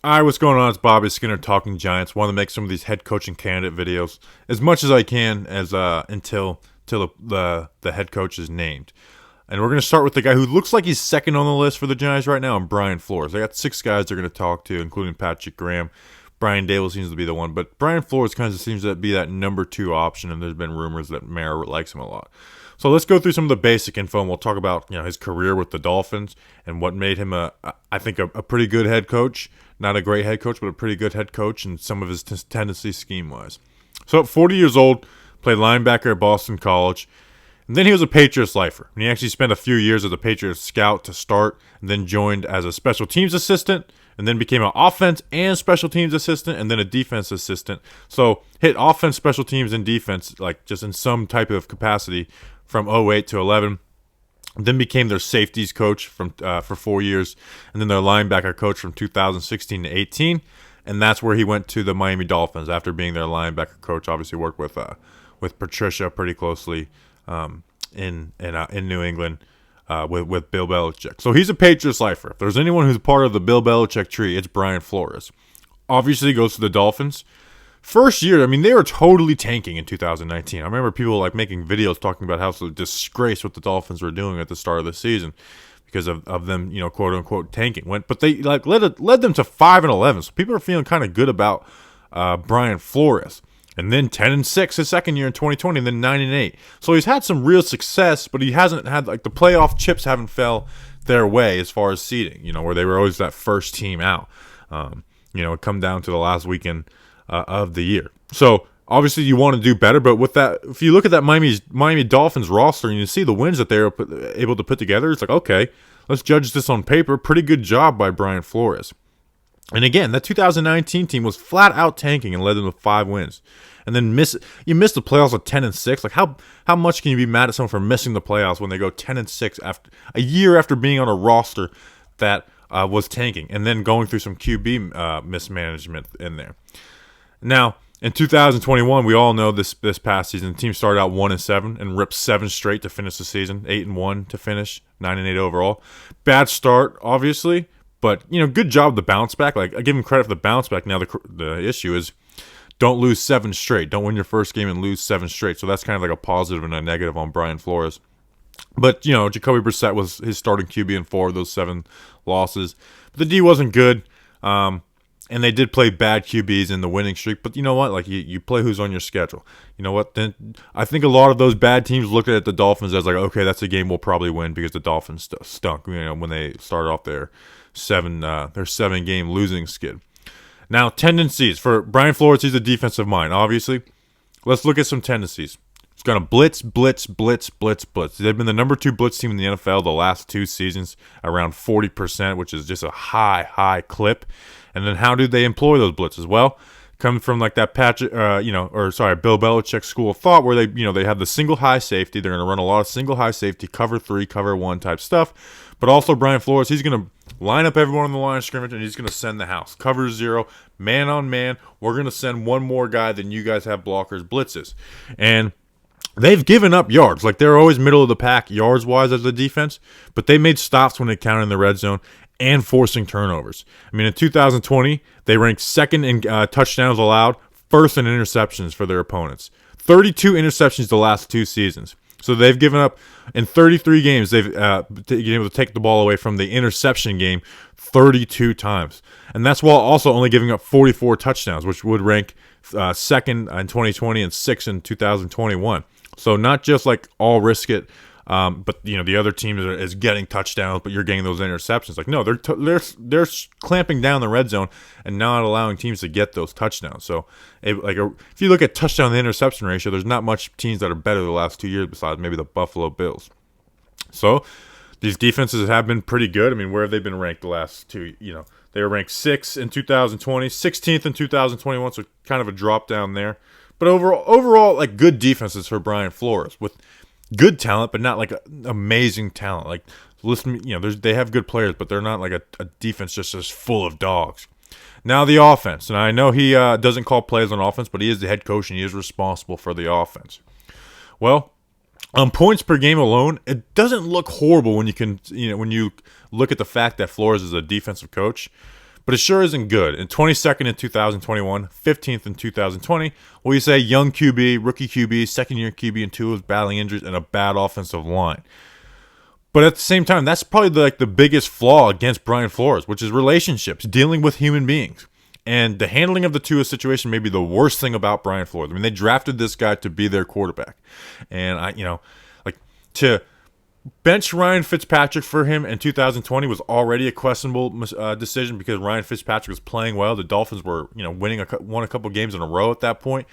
Hi, what's going on? It's Bobby Skinner talking Giants. Want to make some of these head coaching candidate videos as much as I can as until the head coach is named. And we're going to start with the guy who looks like he's second on the list for the Giants right now, and Brian Flores. I got 6 guys they're going to talk to, including Patrick Graham. Brian Dable seems to be the one, but Brian Flores kind of seems to be that number 2 option, and there's been rumors that Mara likes him a lot. So let's go through some of the basic info, and we'll talk about his career with the Dolphins and what made him a pretty good head coach. Not a great head coach, but a pretty good head coach, and some of his tendencies scheme-wise. So at 40 years old, played linebacker at Boston College, and then he was a Patriots lifer. And he actually spent a few years as a Patriots scout to start, and then joined as a special teams assistant, and then became an offense and special teams assistant, and then a defense assistant. So hit offense, special teams, and defense, like just in some type of capacity from 08 to 11. Then became their safeties coach for 4 years, and then their linebacker coach from 2016 to 18, and that's where he went to the Miami Dolphins after being their linebacker coach. Obviously, worked with Patricia pretty closely in New England with Bill Belichick. So he's a Patriots lifer. If there's anyone who's part of the Bill Belichick tree, it's Brian Flores. Obviously, goes to the Dolphins. First year, they were totally tanking in 2019. I remember people making videos talking about how it's a disgrace what the Dolphins were doing at the start of the season because of them, quote unquote tanking. But they led them to 5-11. So people are feeling kind of good about Brian Flores. And then 10-6 his second year in 2020, and then 9-8. So he's had some real success, but he hasn't had the playoff chips haven't fell their way as far as seeding. Where they were always that first team out. It come down to the last weekend of the year. So obviously you want to do better, but with that, if you look at that Miami Dolphins roster and you see the wins that they're able to put together, it's like, okay, let's judge this on paper. Pretty good job by Brian Flores. And again, that 2019 team was flat out tanking and led them to 5 wins. And then you miss the playoffs at 10-6. Like how much can you be mad at someone for missing the playoffs when they go 10-6 after a year after being on a roster that was tanking and then going through some QB mismanagement in there. Now, in 2021, we all know this past season, the team started out 1-7 and ripped 7 straight to finish the season, 8-1 to finish, 9-8 overall. Bad start, obviously, but good job the bounce back. I give him credit for the bounce back. Now the issue is don't lose 7 straight. Don't win your first game and lose 7 straight. So that's kind of like a positive and a negative on Brian Flores. But Jacoby Brissett was his starting QB in 4 of those 7 losses. But the D wasn't good. And they did play bad QBs in the winning streak, but you know what? You play who's on your schedule. You know what? Then I think a lot of those bad teams looked at the Dolphins as okay, that's a game we'll probably win because the Dolphins stunk. When they started off their 7-game losing skid. Now, tendencies for Brian Flores. He's a defensive mind. Obviously, let's look at some tendencies. It's going to blitz. They've been the number 2 blitz team in the NFL the last 2 seasons, around 40%, which is just a high clip. And then how do they employ those blitzes? Well, coming from that Bill Belichick school of thought, where they have the single high safety. They're going to run a lot of single high safety, cover 3, cover 1 type stuff. But also Brian Flores, he's going to line up everyone on the line of scrimmage, and he's going to send the house. Cover 0, man on man. We're going to send one more guy than you guys have blockers, blitzes. And they've given up yards. They're always middle of the pack yards-wise as a defense, but they made stops when they counted in the red zone and forcing turnovers. In 2020, they ranked 2nd in touchdowns allowed, 1st in interceptions for their opponents. 32 interceptions the last 2 seasons. So they've given up, in 33 games, they've been able to take the ball away from the interception game 32 times. And that's while also only giving up 44 touchdowns, which would rank 2nd in 2020 and 6th in 2021. So not just all risk it, but the other team is getting touchdowns, but you're getting those interceptions. No, they're clamping down the red zone and not allowing teams to get those touchdowns. So if you look at touchdown to interception ratio, there's not much teams that are better the last 2 years besides maybe the Buffalo Bills. So these defenses have been pretty good. Where have they been ranked the last 2? They were ranked 6th in 2020, 16th in 2021, so kind of a drop down there. But overall, good defenses for Brian Flores with good talent, but not amazing talent. Listen, they have good players, but they're not a defense just full of dogs. Now the offense, and I know he doesn't call plays on offense, but he is the head coach and he is responsible for the offense. Well, on points per game alone, it doesn't look horrible when you look at the fact that Flores is a defensive coach. but it sure isn't good. And 22nd in 2021, 15th in 2020. Well, you say young QB, rookie QB, second-year QB, and Tua is battling injuries and a bad offensive line. But at the same time, that's probably the biggest flaw against Brian Flores, which is relationships, dealing with human beings. And the handling of the Tua situation may be the worst thing about Brian Flores. I mean, they drafted this guy to be their quarterback. And, to bench Ryan Fitzpatrick for him in 2020 was already a questionable decision because Ryan Fitzpatrick was playing well. The Dolphins were, won a couple games in a row at that point.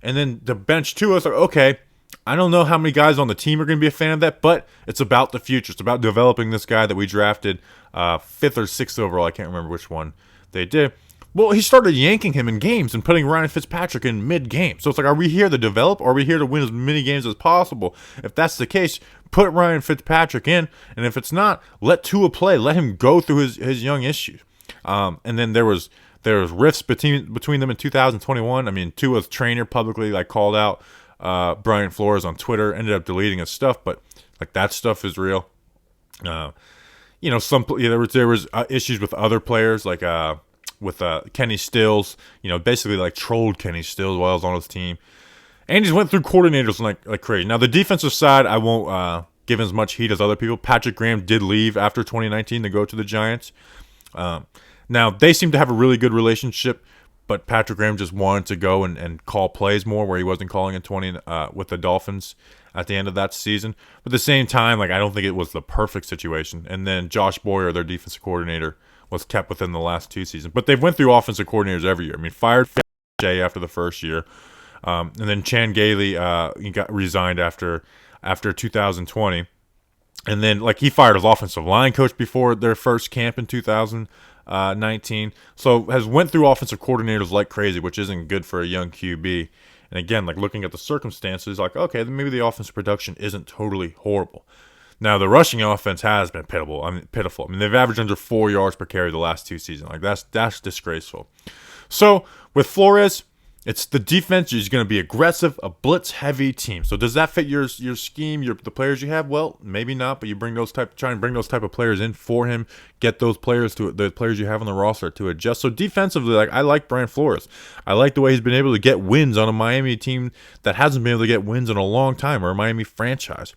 And then the bench Tua, it's like, okay, I don't know how many guys on the team are going to be a fan of that, but it's about the future. It's about developing this guy that we drafted 5th or 6th overall. I can't remember which one they did. Well, he started yanking him in games and putting Ryan Fitzpatrick in mid-game. So it's like, are we here to develop or are we here to win as many games as possible? If that's the case, put Ryan Fitzpatrick in. And if it's not, let Tua play. Let him go through his young issues. And then there was rifts between them in 2021. I mean, Tua's trainer publicly called out Brian Flores on Twitter, ended up deleting his stuff, but that stuff is real. There was issues with other players with Kenny Stills, basically trolled Kenny Stills while I was on his team. And he's went through coordinators like crazy. Now, the defensive side, I won't give as much heat as other people. Patrick Graham did leave after 2019 to go to the Giants. Now, they seem to have a really good relationship, but Patrick Graham just wanted to go and call plays more where he wasn't calling in with the Dolphins at the end of that season. But at the same time, I don't think it was the perfect situation. And then Josh Boyer, their defensive coordinator, was kept within the last 2 seasons. But they've went through offensive coordinators every year. I mean, fired Jay after the first year. And then Chan Gailey he got resigned after 2020. And then he fired his offensive line coach before their first camp in 2019. So has went through offensive coordinators like crazy, which isn't good for a young QB. And again, looking at the circumstances, okay, then maybe the offensive production isn't totally horrible. Now, the rushing offense has been pitiful. I mean, they've averaged under 4 yards per carry the last 2 seasons. That's disgraceful. So, with Flores, it's the defense is going to be aggressive, a blitz-heavy team. So, does that fit your scheme, the players you have? Well, maybe not, but you try and bring those type of players in for him, get the players you have on the roster to adjust. So, defensively, I like Brian Flores. I like the way he's been able to get wins on a Miami team that hasn't been able to get wins in a long time, or a Miami franchise.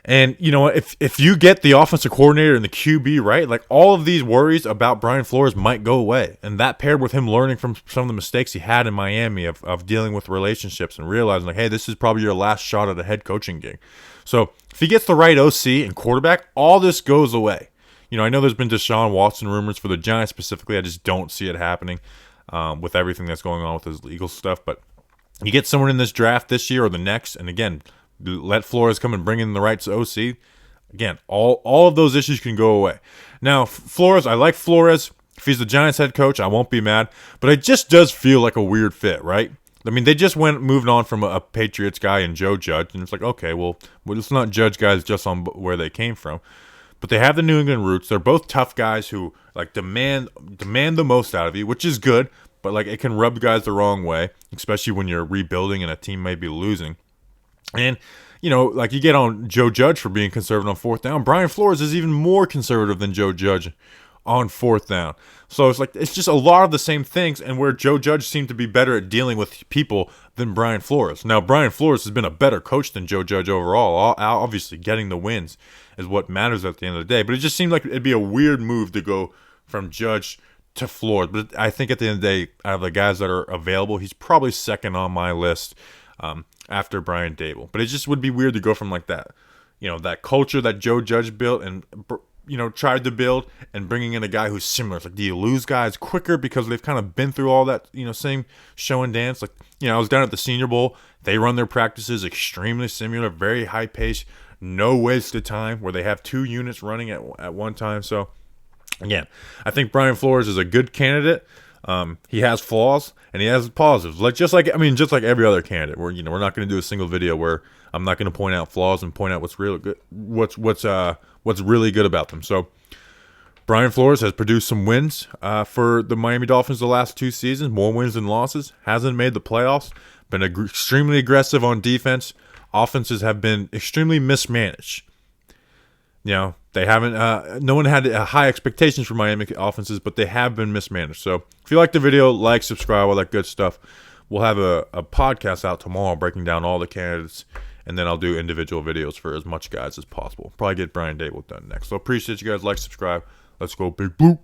And, if you get the offensive coordinator and the QB right, all of these worries about Brian Flores might go away. And that paired with him learning from some of the mistakes he had in Miami of dealing with relationships and realizing, hey, this is probably your last shot at a head coaching gig. So if he gets the right OC and quarterback, all this goes away. I know there's been Deshaun Watson rumors for the Giants specifically. I just don't see it happening with everything that's going on with his legal stuff. But you get someone in this draft this year or the next, and again, let Flores come and bring in the right OC. Again, all of those issues can go away. Now, Flores, I like Flores. If he's the Giants head coach, I won't be mad. But it just does feel like a weird fit, right? I mean, they just moved on from a Patriots guy and Joe Judge. And it's okay, well, let's not judge guys just on where they came from. But they have the New England roots. They're both tough guys who demand the most out of you, which is good. But it can rub guys the wrong way, especially when you're rebuilding and a team may be losing. And, you get on Joe Judge for being conservative on 4th down. Brian Flores is even more conservative than Joe Judge on 4th down. So it's just a lot of the same things, and where Joe Judge seemed to be better at dealing with people than Brian Flores. Now, Brian Flores has been a better coach than Joe Judge overall. Obviously, getting the wins is what matters at the end of the day. But it just seemed like it'd be a weird move to go from Judge to Flores. But I think at the end of the day, out of the guys that are available, he's probably second on my list. After Brian Dable. But it just would be weird to go from that, that culture that Joe Judge built and, tried to build, and bringing in a guy who's similar. It's do you lose guys quicker because they've kind of been through all that, same show and dance? I was down at the Senior Bowl. They run their practices extremely similar, very high pace, no wasted time, where they have 2 units running at one time. So, again, I think Brian Flores is a good candidate. He has flaws and he has positives. Just like every other candidate, where we're not going to do a single video where I'm not going to point out flaws and point out what's really good, what's really good about them. So Brian Flores has produced some wins for the Miami Dolphins the last 2 seasons, more wins than losses. Hasn't made the playoffs. Been extremely aggressive on defense. Offenses have been extremely mismanaged. they haven't. No one had high expectations for Miami offenses, but they have been mismanaged. So if you like the video, like, subscribe, all that good stuff. We'll have a podcast out tomorrow breaking down all the candidates, and then I'll do individual videos for as much guys as possible. Probably get Brian Dable done next. So appreciate you guys. Like, subscribe. Let's go Big Blue.